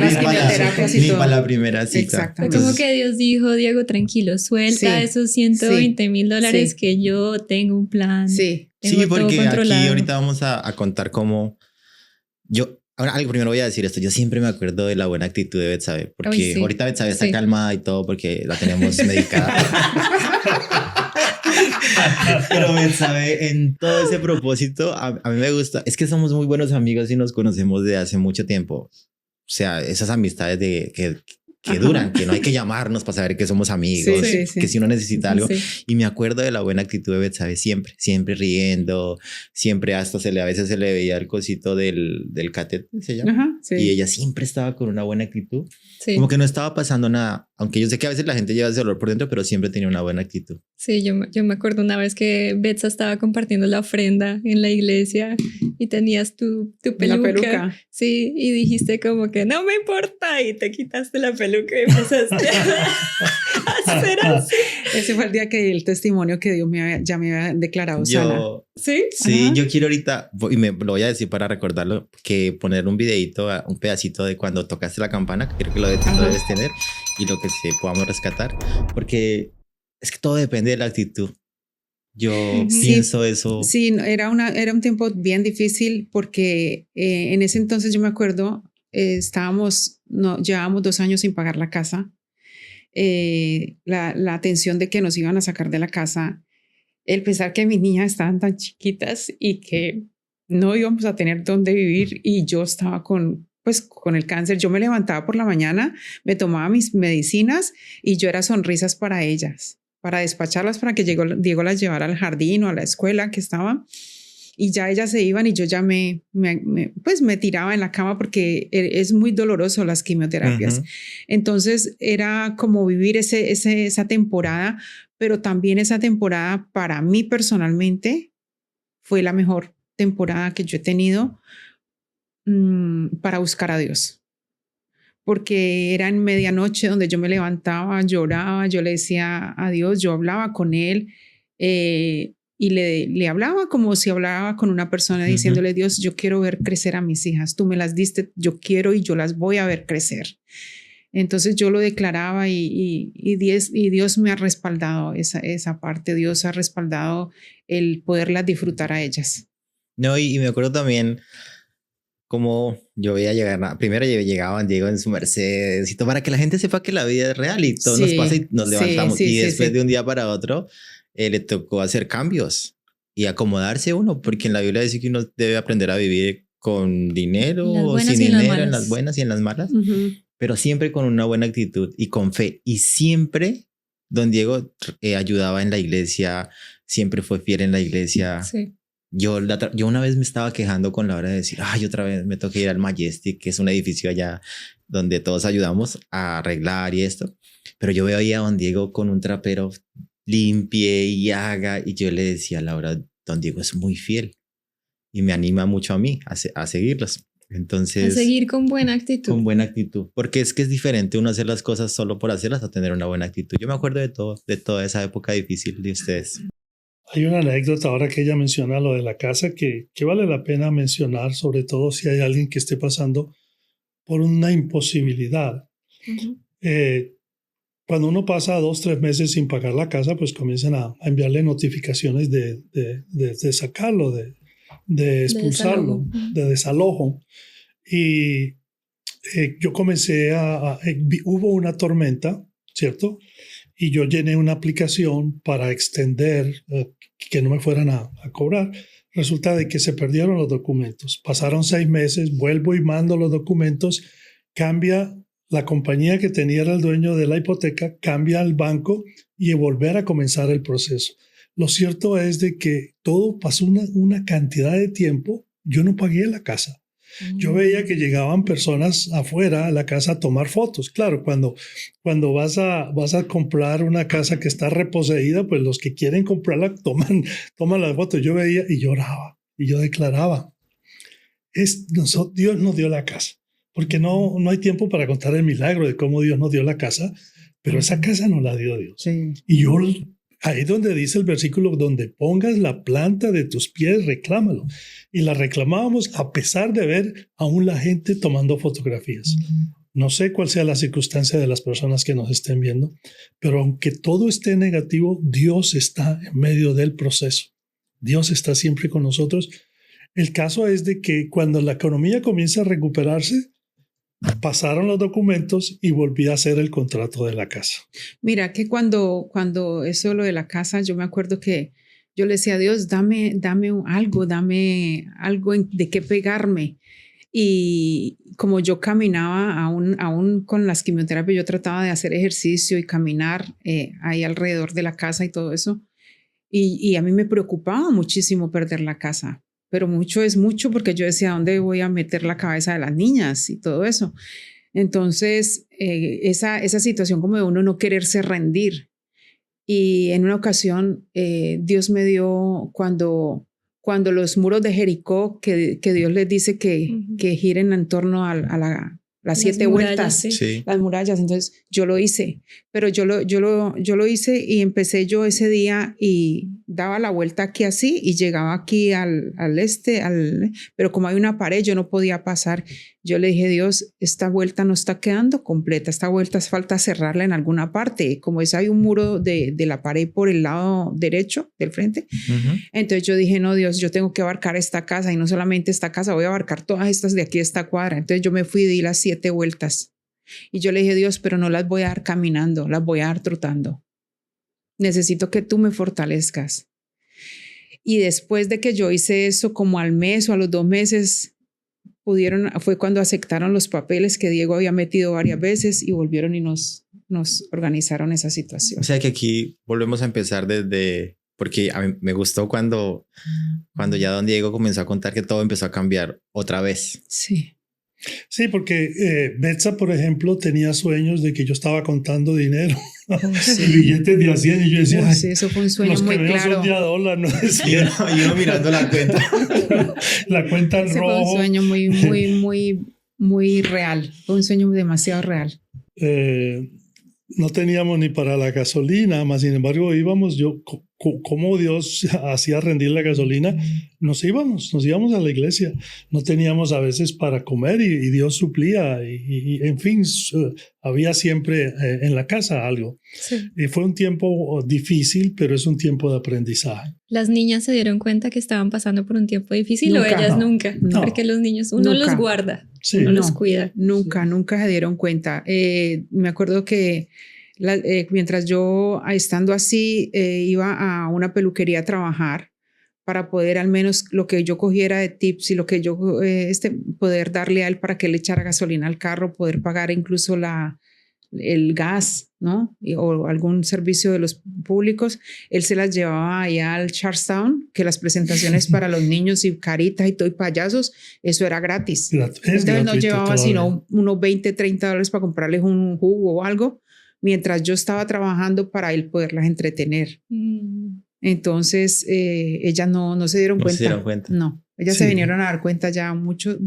ni para la primera cita. Exactamente. Como que Dios dijo, Diego, tranquilo, suelta esos $120,000 que yo tengo un plan. Sí, porque aquí ahorita vamos a contar cómo ahora, primero voy a decir esto. Yo siempre me acuerdo de la buena actitud de Betsabe, porque ahorita Betsabe está calmada y todo porque la tenemos medicada. Pero Betsabe, en todo ese propósito, a mí me gusta. Es que somos muy buenos amigos y nos conocemos de hace mucho tiempo. O sea, esas amistades que duran, que no hay que llamarnos para saber que somos amigos, que si uno necesita algo. Y me acuerdo de la buena actitud de Betsabe siempre riendo, siempre hasta a veces se le veía el cosito del catéter, ¿se llama? Y ella siempre estaba con una buena actitud. Como que no estaba pasando nada, aunque yo sé que a veces la gente lleva ese dolor por dentro, pero siempre tenía una buena actitud. Sí, yo me acuerdo una vez que Betsa estaba compartiendo la ofrenda en la iglesia y tenías tu peluca. La peluca. Sí, y dijiste como que no me importa y te quitaste la peluca y empezaste a hacer así. Ese fue el día que el testimonio que Dios ya me había declarado sana. Sí, yo quiero ahorita, y lo voy a decir para recordarlo, que poner un videito, un pedacito de cuando tocaste la campana, que creo que lo debes tener, y lo que podamos rescatar, porque es que todo depende de la actitud. Yo pienso eso. Sí, era un tiempo bien difícil porque en ese entonces yo me acuerdo, llevábamos 2 años sin pagar la casa. La tensión de que nos iban a sacar de la casa, el pensar que mis niñas estaban tan chiquitas y que no íbamos a tener dónde vivir, y yo estaba con el cáncer. Yo me levantaba por la mañana, me tomaba mis medicinas y yo era sonrisas para ellas, para despacharlas, para que Diego las llevara al jardín o a la escuela que estaban, y ya ellas se iban y yo ya me tiraba en la cama porque es muy doloroso las quimioterapias. Entonces era como vivir esa temporada, pero también esa temporada para mí personalmente fue la mejor temporada que yo he tenido para buscar a Dios. Porque era en medianoche donde yo me levantaba, lloraba, yo le decía a Dios, yo hablaba con Él y le hablaba como si hablaba con una persona, diciéndole: Dios, yo quiero ver crecer a mis hijas, tú me las diste, yo quiero y yo las voy a ver crecer. Entonces yo lo declaraba y Dios me ha respaldado esa parte. Dios ha respaldado el poderlas disfrutar a ellas. No, y me acuerdo también como yo veía llegar, primero llegaban Diego en su Mercedes y todo, para que la gente sepa que la vida es real y todo nos pasa y nos levantamos. Y después de un día para otro le tocó hacer cambios y acomodarse uno, porque en la Biblia dice que uno debe aprender a vivir con dinero o sin dinero, en las buenas y en las malas. Pero siempre con una buena actitud y con fe. Y siempre don Diego ayudaba en la iglesia, siempre fue fiel en la iglesia. Sí. Yo una vez me estaba quejando con la hora de decir, otra vez me toca ir al Majestic, que es un edificio allá donde todos ayudamos a arreglar y esto. Pero yo veo ahí a don Diego con un trapero, limpie y haga. Y yo le decía a Laura, don Diego es muy fiel y me anima mucho a mí a seguirlos. Entonces, a seguir con buena actitud. Con buena actitud. Porque es que es diferente uno hacer las cosas solo por hacerlas a tener una buena actitud. Yo me acuerdo de toda esa época difícil de ustedes. Hay una anécdota ahora que ella menciona lo de la casa que vale la pena mencionar, sobre todo si hay alguien que esté pasando por una imposibilidad. Cuando uno pasa 2-3 meses sin pagar la casa, pues comienzan a enviarle notificaciones de sacarlo, de expulsarlo, de desalojo. Y yo comencé hubo una tormenta, ¿cierto? Y yo llené una aplicación para extender, que no me fueran a cobrar. Resulta de que se perdieron los documentos. Pasaron 6 meses, vuelvo y mando los documentos, cambia la compañía que tenía era el dueño de la hipoteca, cambia al banco y volver a comenzar el proceso. Lo cierto es de que todo pasó una cantidad de tiempo. Yo no pagué la casa. Yo veía que llegaban personas afuera a la casa a tomar fotos. Claro, cuando vas a comprar una casa que está reposeída, pues los que quieren comprarla toman las fotos. Yo veía y lloraba y yo declaraba, Dios nos dio la casa, porque no hay tiempo para contar el milagro de cómo Dios nos dio la casa, pero esa casa no la dio Dios. Sí. Y yo, ahí donde dice el versículo, donde pongas la planta de tus pies, reclámalo. Y la reclamábamos a pesar de ver aún la gente tomando fotografías. No sé cuál sea la circunstancia de las personas que nos estén viendo, pero aunque todo esté negativo, Dios está en medio del proceso. Dios está siempre con nosotros. El caso es de que cuando la economía comienza a recuperarse, pasaron los documentos y volví a hacer el contrato de la casa. Mira que cuando eso lo de la casa, yo me acuerdo que yo le decía a Dios, dame algo de qué pegarme. Y como yo caminaba aún con las quimioterapias, yo trataba de hacer ejercicio y caminar ahí alrededor de la casa y todo eso. Y a mí me preocupaba muchísimo perder la casa. Pero mucho es mucho porque yo decía, ¿dónde voy a meter la cabeza de las niñas y todo eso? Entonces, esa situación como de uno no quererse rendir. Y en una ocasión, Dios me dio, cuando los muros de Jericó, que Dios les dice que giren en torno a las 7 vueltas, sí. Las murallas. Entonces yo lo hice, pero yo lo hice y empecé yo ese día y daba la vuelta aquí así y llegaba aquí al este, pero como hay una pared yo no podía pasar. Yo le dije, Dios, esta vuelta no está quedando completa, esta vuelta falta cerrarla en alguna parte, como es hay un muro de la pared por el lado derecho del frente. Entonces yo dije, no, Dios, yo tengo que abarcar esta casa y no solamente esta casa, voy a abarcar todas estas de aquí de esta cuadra. Entonces yo me fui y di las 7 vueltas y yo le dije, Dios, pero no las voy a dar caminando, las voy a dar trotando. Necesito que tú me fortalezcas. Y después de que yo hice eso, como al mes o a los 2 meses, fue cuando aceptaron los papeles que Diego había metido varias veces y volvieron y nos organizaron esa situación. O sea que aquí volvemos a empezar porque a mí me gustó cuando ya don Diego comenzó a contar que todo empezó a cambiar otra vez. Sí. Sí, porque Betsa, por ejemplo, tenía sueños de que yo estaba contando dinero y billetes de a 100 y yo decía, sí, eso fue un sueño muy claro. Los que son de a dólar, no es y uno mirando la cuenta. La cuenta en rojo. Fue un sueño muy real, fue un sueño demasiado real. No teníamos ni para la gasolina, más sin embargo íbamos, como Dios hacía rendir la gasolina, nos íbamos a la iglesia. No teníamos a veces para comer y Dios suplía y en fin, había siempre en la casa algo. Sí. Y fue un tiempo difícil, pero es un tiempo de aprendizaje. ¿Las niñas se dieron cuenta que estaban pasando por un tiempo difícil o ellas nunca? No. Porque los niños uno los guarda, sí. Uno los cuida. Nunca se dieron cuenta. Me acuerdo que mientras yo estando así iba a una peluquería a trabajar para poder al menos lo que yo cogiera de tips y lo que yo poder darle a él para que él echara gasolina al carro, poder pagar incluso el gas, ¿no? O algún servicio de los públicos. Él se las llevaba allá al Charlestown, que las presentaciones para los niños y caritas y todo y payasos, eso era gratis. Entonces no llevaba sino unos $20-$30 para comprarles un jugo o algo, mientras yo estaba trabajando para él poderlas entretener. Entonces, ellas no se dieron cuenta. No se dieron cuenta. No. Ellas se vinieron a dar cuenta ya mucho,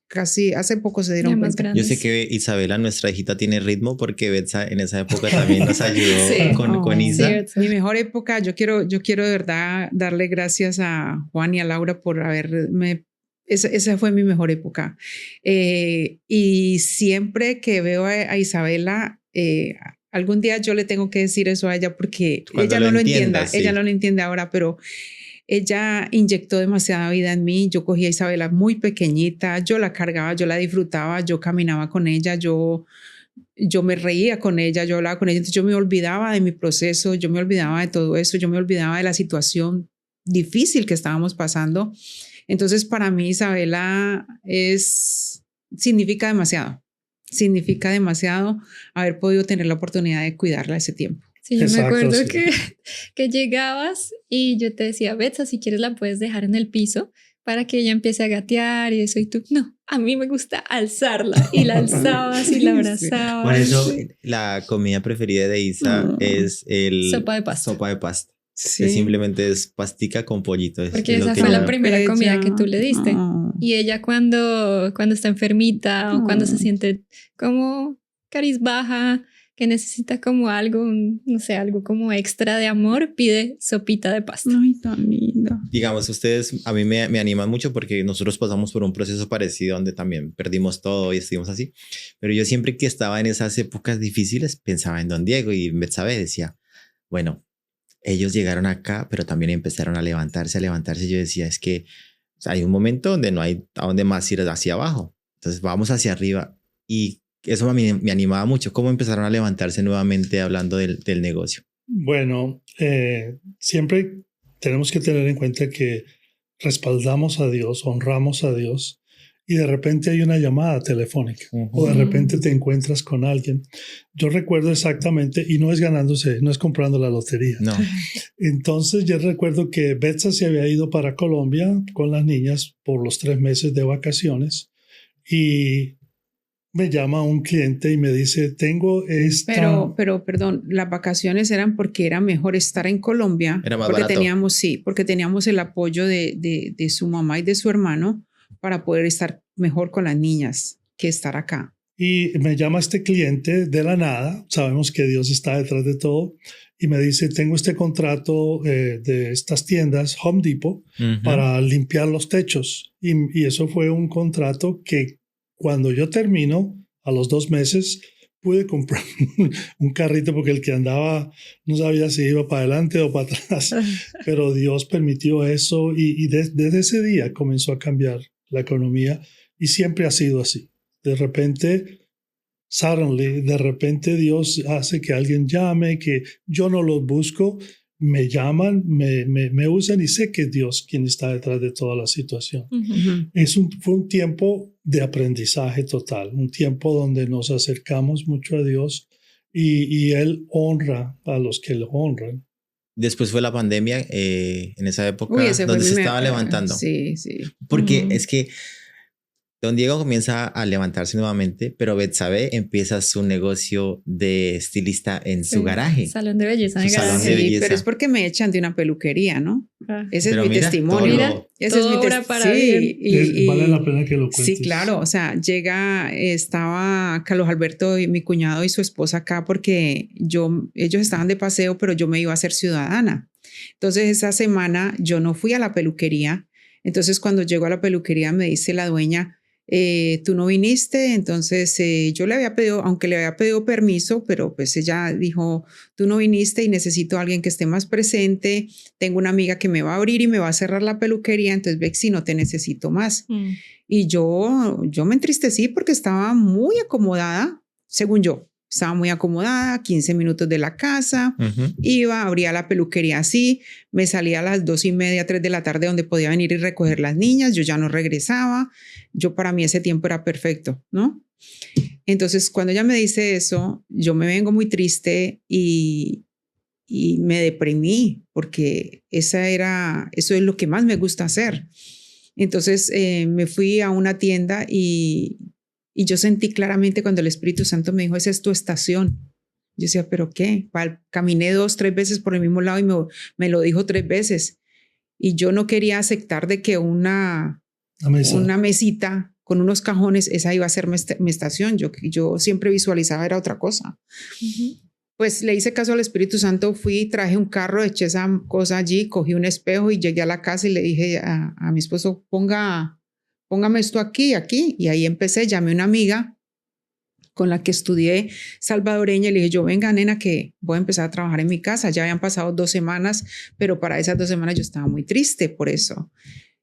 casi hace poco se dieron cuenta. Yo sé que Isabela, nuestra hijita, tiene ritmo porque Betsa en esa época también nos ayudó Sí. con Isa. Sí. Mi mejor época, yo quiero de verdad darle gracias a Juan y a Laura por haberme... Esa fue mi mejor época. Y siempre que veo a Isabela, algún día yo le tengo que decir eso a ella porque Cuando ella no lo entienda, entienda. sí. Ella no lo entiende ahora, pero ella inyectó demasiada vida en mí. Yo cogí a Isabela muy pequeñita, yo la cargaba, yo la disfrutaba, yo caminaba con ella, yo me reía con ella, yo hablaba con ella. Entonces yo me olvidaba de mi proceso, yo me olvidaba de todo eso, yo me olvidaba de la situación difícil que estábamos pasando. Entonces para mí Isabela significa demasiado haber podido tener la oportunidad de cuidarla ese tiempo. Sí, yo Exacto, me acuerdo sí. que llegabas y yo te decía, Betsa, si quieres la puedes dejar en el piso para que ella empiece a gatear y eso. Y tú, no, a mí me gusta alzarla. Y la alzabas y la abrazabas. Por eso Sí. la comida preferida de Isa es el Sopa de pasta. sopa de pasta. Sí. Que simplemente es pastica con pollito. Porque es lo esa que fue la ella- primera comida que tú le diste. Oh. Y ella cuando está enfermita o cuando se siente como carizbaja, que necesita como algo, no sé, algo como extra de amor, pide sopita de pasta. Ay, tan linda. Digamos, ustedes a mí me animan mucho porque nosotros pasamos por un proceso parecido donde también perdimos todo y estuvimos así. Pero yo siempre que estaba en esas épocas difíciles pensaba en Don Diego y en Betsabe, decía, bueno, ellos llegaron acá, pero también empezaron a levantarse. Yo decía, es que hay un momento donde no hay a dónde más ir hacia abajo. Entonces vamos hacia arriba. Y eso me animaba mucho. ¿Cómo empezaron a levantarse nuevamente hablando del negocio? Bueno, siempre tenemos que tener en cuenta que respaldamos a Dios, honramos a Dios y de repente hay una llamada telefónica o de repente te encuentras con alguien. Yo recuerdo exactamente, y no es ganándose, no es comprando la lotería. No. Entonces yo recuerdo que Betsa se había ido para Colombia con las niñas por los 3 meses de vacaciones y me llama un cliente y me dice, tengo esta... Pero, perdón, las vacaciones eran porque era mejor estar en Colombia. Era más porque barato. porque teníamos el apoyo de su mamá y de su hermano para poder estar mejor con las niñas que estar acá. Y me llama este cliente de la nada, sabemos que Dios está detrás de todo, y me dice, tengo este contrato de estas tiendas, Home Depot, para limpiar los techos. Y eso fue un contrato que cuando yo termino, a los 2 meses, pude comprar un carrito porque el que andaba no sabía si iba para adelante o para atrás, pero Dios permitió eso y desde ese día comenzó a cambiar la economía y siempre ha sido así. De repente, suddenly, de repente Dios hace que alguien llame, que yo no los busco, me llaman, me usan y sé que es Dios quien está detrás de toda la situación. Fue un tiempo de aprendizaje total, un tiempo donde nos acercamos mucho a Dios y Él honra a los que lo honran. Después fue la pandemia, en esa época, Uy, ese fue donde mi se estaba levantando. Sí, sí. Porque es que Don Diego comienza a levantarse nuevamente, pero Betsabe empieza su negocio de estilista en su garaje. Salón de belleza. Su salón de Sí, belleza. pero es porque me echan de una peluquería, ¿no? Ese Pero es mi mira, testimonio. todo Ese es mi obra para bien. Vale la pena que lo cuentes. Sí, claro. O sea, estaba Carlos Alberto y mi cuñado y su esposa acá porque ellos estaban de paseo, pero yo me iba a ser ciudadana. Entonces esa semana yo no fui a la peluquería. Entonces cuando llego a la peluquería me dice la dueña, tú no viniste, entonces yo le había pedido, aunque le había pedido permiso, pero pues ella dijo, tú no viniste y necesito a alguien que esté más presente, tengo una amiga que me va a abrir y me va a cerrar la peluquería, entonces Bexi, no te necesito más. Y yo me entristecí porque estaba muy acomodada, según yo. Estaba muy acomodada, 15 minutos de la casa, iba, abría la peluquería así, me salía a las 2:30, 3 de la tarde donde podía venir y recoger las niñas, yo ya no regresaba, para mí ese tiempo era perfecto, ¿no? Entonces cuando ella me dice eso, yo me vengo muy triste y me deprimí porque eso es lo que más me gusta hacer. Entonces me fui a una tienda y yo sentí claramente cuando el Espíritu Santo me dijo, esa es tu estación. Yo decía, ¿pero qué? Caminé 2, 3 veces por el mismo lado y me lo dijo 3 veces. y yo no quería aceptar de que una mesita con unos cajones, esa iba a ser mi estación. Yo siempre visualizaba era otra cosa. Pues le hice caso al Espíritu Santo, fui, traje un carro, eché esa cosa allí, cogí un espejo y llegué a la casa y le dije a mi esposo, póngame esto aquí, y ahí empecé. Llamé a una amiga con la que estudié salvadoreña y le dije, yo venga nena que voy a empezar a trabajar en mi casa. Ya habían pasado 2 semanas, pero para esas 2 semanas yo estaba muy triste por eso.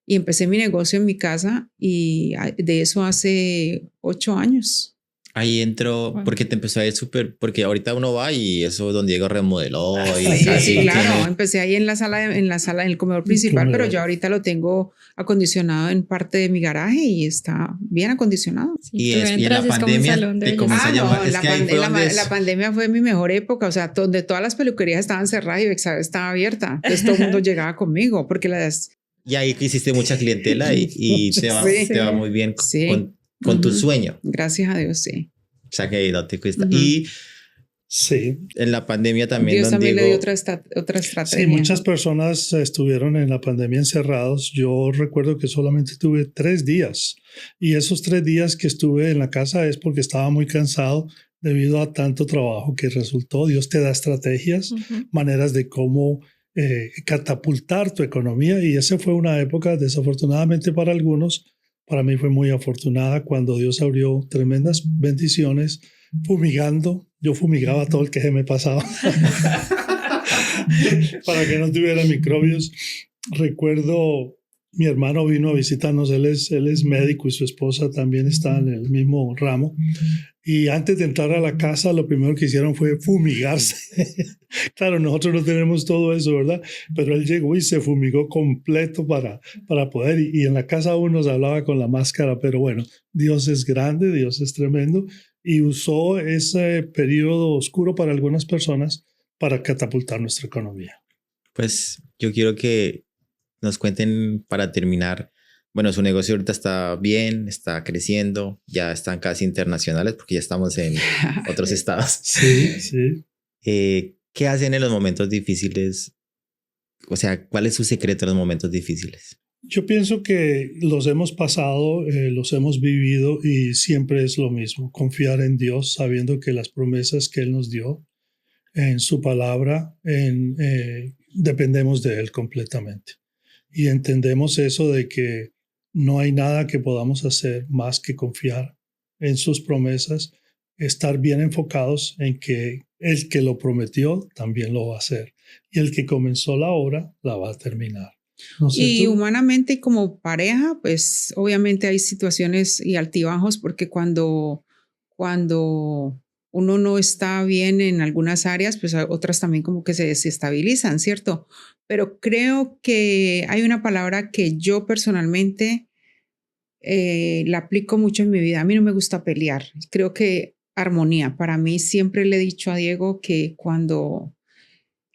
Y empecé mi negocio en mi casa y de eso hace 8 años. Ahí entró, porque te empezó a ir súper, porque ahorita uno va y eso don Diego remodeló. Y sí, claro, empecé ahí en la sala, en el comedor principal, pero yo ahorita lo tengo acondicionado en parte de mi garaje y está bien acondicionado. Sí, y en la pandemia te comienza a llamar. La pandemia fue mi mejor época, o sea, donde todas las peluquerías estaban cerradas y Bexabe estaba abierta, entonces todo el mundo llegaba conmigo, porque Y ahí hiciste mucha clientela y te va muy bien con tu sueño. Gracias a Dios, sí. O sea que no te cuesta. Y sí, en la pandemia también, Dios también Diego, le dio otra estrategia. Sí, muchas personas estuvieron en la pandemia encerrados. Yo recuerdo que solamente tuve 3 días. Y esos 3 días que estuve en la casa es porque estaba muy cansado debido a tanto trabajo que resultó. Dios te da estrategias, maneras de cómo catapultar tu economía. Y esa fue una época, desafortunadamente para algunos, para mí fue muy afortunada cuando Dios abrió tremendas bendiciones fumigando. Yo fumigaba todo el que se me pasaba para que no tuviera microbios. Recuerdo, mi hermano vino a visitarnos, él es médico y su esposa también está en el mismo ramo. Y antes de entrar a la casa, lo primero que hicieron fue fumigarse. Claro, nosotros no tenemos todo eso, ¿verdad? Pero él llegó y se fumigó completo para poder. Y en la casa uno se hablaba con la máscara, pero bueno, Dios es grande, Dios es tremendo. Y usó ese periodo oscuro para algunas personas para catapultar nuestra economía. Pues yo quiero que nos cuenten para terminar. Bueno, su negocio ahorita está bien, está creciendo, ya están casi internacionales porque ya estamos en otros estados. Sí, sí. ¿Qué hacen en los momentos difíciles? O sea, ¿cuál es su secreto en los momentos difíciles? Yo pienso que los hemos pasado, los hemos vivido y siempre es lo mismo. Confiar en Dios, sabiendo que las promesas que Él nos dio, en su palabra, dependemos de Él completamente. Y entendemos eso de que no hay nada que podamos hacer más que confiar en sus promesas, estar bien enfocados en que el que lo prometió también lo va a hacer. Y el que comenzó la obra la va a terminar. ¿No sé y tú? humanamente y como pareja, pues obviamente hay situaciones y altibajos porque cuando uno no está bien en algunas áreas, pues otras también como que se desestabilizan, ¿cierto? Pero creo que hay una palabra que yo personalmente la aplico mucho en mi vida. A mí no me gusta pelear. Creo que armonía. Para mí siempre le he dicho a Diego que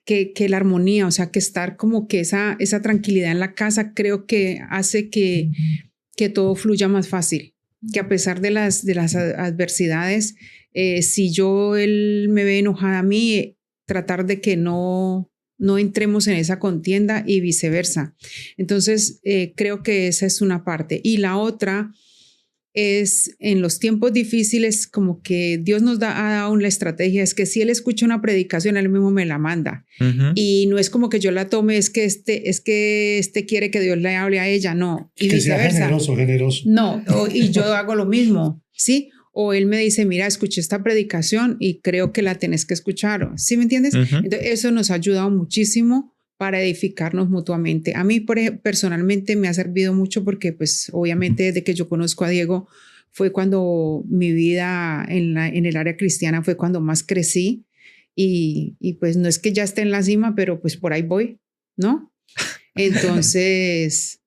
que la armonía, o sea, que estar como que esa tranquilidad en la casa, creo que hace que todo fluya más fácil. Que a pesar de las adversidades, si él me ve enojada a mí, tratar de que no entremos en esa contienda y viceversa. Entonces, creo que esa es una parte. Y la otra es en los tiempos difíciles, como que Dios nos ha dado una estrategia, es que si Él escucha una predicación, Él mismo me la manda. Y no es como que yo la tome, es que este quiere que Dios le hable a ella, no. Y que viceversa. Sea generoso. No, y yo hago lo mismo, ¿sí? O Él me dice, mira, escuché esta predicación y creo que la tenés que escuchar, ¿sí me entiendes? Entonces, eso nos ha ayudado muchísimo para edificarnos mutuamente. A mí personalmente me ha servido mucho porque pues obviamente desde que yo conozco a Diego fue cuando mi vida en el área cristiana fue cuando más crecí y pues no es que ya esté en la cima, pero pues por ahí voy, ¿no? Entonces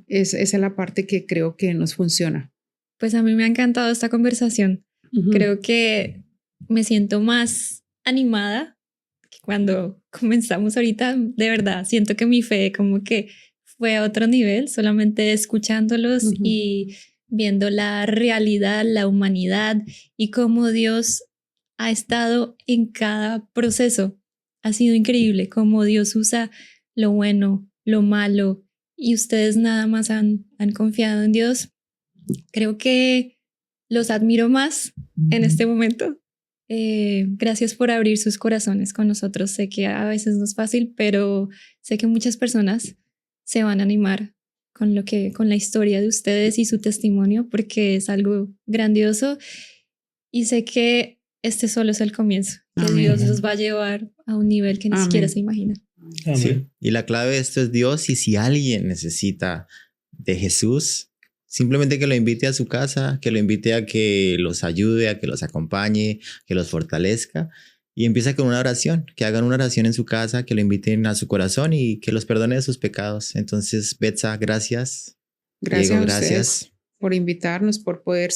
esa es la parte que creo que nos funciona. Pues a mí me ha encantado esta conversación. Creo que me siento más animada cuando comenzamos ahorita. De verdad, siento que mi fe como que fue a otro nivel, solamente escuchándolos y viendo la realidad, la humanidad y cómo Dios ha estado en cada proceso. Ha sido increíble cómo Dios usa lo bueno, lo malo y ustedes nada más han confiado en Dios, creo que los admiro más en este momento. Gracias por abrir sus corazones con nosotros. Sé que a veces no es fácil, pero sé que muchas personas se van a animar con la historia de ustedes y su testimonio, porque es algo grandioso y sé que este solo es el comienzo, que Amén. Dios los va a llevar a un nivel que ni Amén. siquiera se imagina. Amén. Sí. Y la clave de esto es Dios, y si alguien necesita de Jesús, simplemente que lo invite a su casa, que lo invite a que los ayude, a que los acompañe, que los fortalezca, y empieza con una oración, que hagan una oración en su casa, que lo inviten a su corazón y que los perdone de sus pecados. Entonces, Betsa, gracias. Gracias Diego, a ustedes gracias. por invitarnos, por poder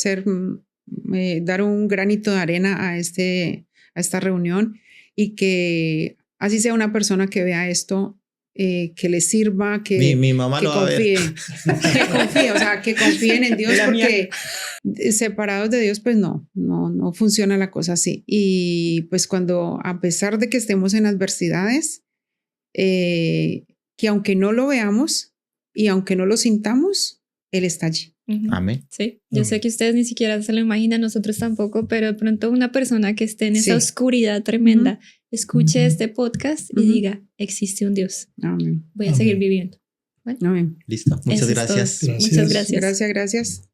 dar un granito de arena a esta reunión, y que así sea una persona que vea esto, que le sirva, que Mi mamá que lo va a ver. confíe, o sea, que confíen en Dios, porque separados de Dios, pues no funciona la cosa así. Y pues cuando, a pesar de que estemos en adversidades, que aunque no lo veamos y aunque no lo sintamos, Él está allí. Ujú. Amén. Sí, yo sé que ustedes ni siquiera se lo imaginan, nosotros tampoco, pero de pronto una persona que esté en esa Sí. oscuridad tremenda escuche este podcast y Ujú. diga, existe un Dios, Amén. voy a seguir viviendo. Amén. Listo. Muchas Eso es todo. gracias. Gracias. Muchas gracias. Gracias.